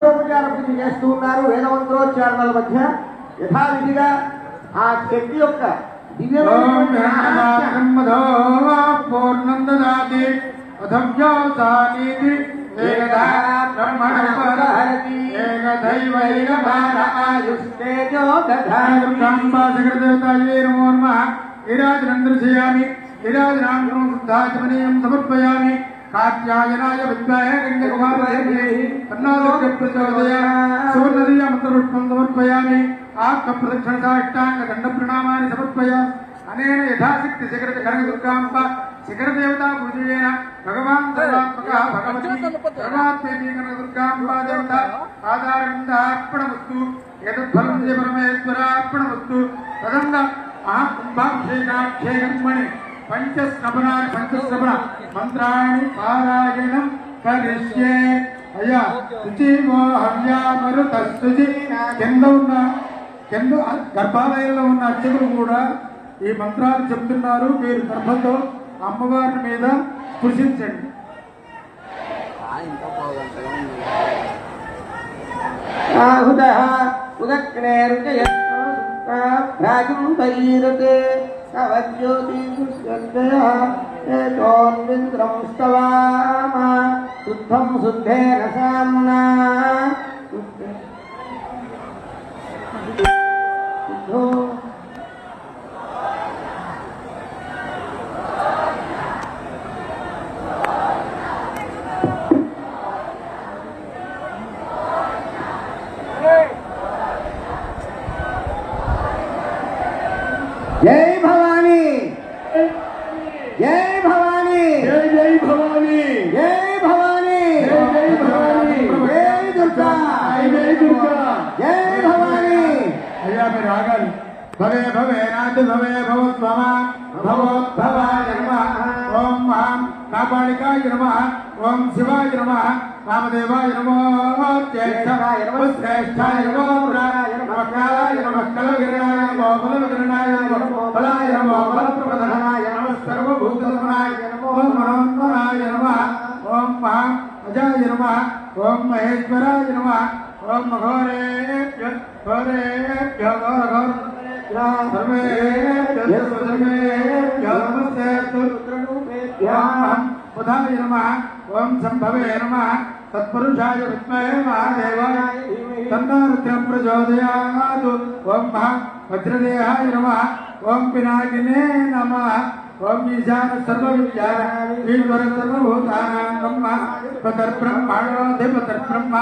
ఉపచార పూజ చేస్తూ ఉన్నారు. వేదమంత్రోచ్చారణల మధ్య యథావిధిగా ఆ శక్తి యొక్క సమర్పయామి. కాత్యాయనాయ విద్యాయ కన్యాకుమారీ కర్ణాటక ప్రచోదయామి. సువర్ణదీయ మంత్రపుష్పం సమర్పయామి. ఆత్మ ప్రదక్షిణ సాష్టాంగ దండ ప్రణామాన్ని సమర్పయామి. అనేన యథాశక్తి శిఖరత కనకదుర్గాంబ శిఖర దేవతా పూజయేన భగవాన్ సర్వాత్మక భగవతి సర్వాత్మేతి కనకదుర్గాంబ దేవత ఆధారవిందార్పణమస్తు. యతఫలం జయ పరమేశ్వరార్పణమస్తు. తదంగా కుంభాభిషేకాక్షేకర్మణి పంచశ్రవణ మంత్రాన్ని పారాయణం కరిష్యే. అయ్యా శుచివో హవ్యామరు తస్సుచి. కింద గర్భాలయంలో ఉన్న అర్చకులు కూడా ఈ మంత్రాలు చెప్తున్నారు. మీరు గర్భంతో అమ్మవారి మీద స్పృశించండి. శుద్ధం శుద్ధేన సామ్నా జై భవానీ జై భవానీ జై జై భవానీ జై భవానీ జై భవానీ జై దుర్గా జై దుర్గా జై భవానీ. అయ్యా మీరు ఆగాలి. భవే భవే నాథ భవే భవోద్భవ భవోద్భవాయ నమః. ఓం మహాం కాపాళికాయ నమః. ఓం శివాయ నమః. రామదేవాయ నమో. జ్యేష్ఠాయ నమః. శ్రేష్ఠాయ నమః. నమః నమః కలవిరణాయ నమో. బలవిరణాయ నమో. బలాయ నమో. బలప్రదనాయ నమః. సర్వభూతనాయ నమో. మనోన్మనాయ నమః. ఓం మహా అజాయ నమః. ఓం మహేశ్వరాయ నమః. ఓం ఘోరేభ్యో ఘోరేభ్యో ఘోర సర్వేభ్యో సర్వేభ్యో నమస్తే రుద్రరూపేభ్యో బుధాయ నమః. ఓం సంభవే నమః. తత్పురుషాయ విద్మహే మహాదేవాయ ధీమహి తన్నో రుద్రం ప్రచోదయాత్. ఓం మహా వజ్రదేహాయ నమః. ఓం పినాకినే నమః. ఓం ఈశాన సర్వవిద్యానాం ఈశ్వర సర్వభూతానాం బ్రహ్మ పతర్బ్రహ్మణోధిపతర్బ్రహ్మ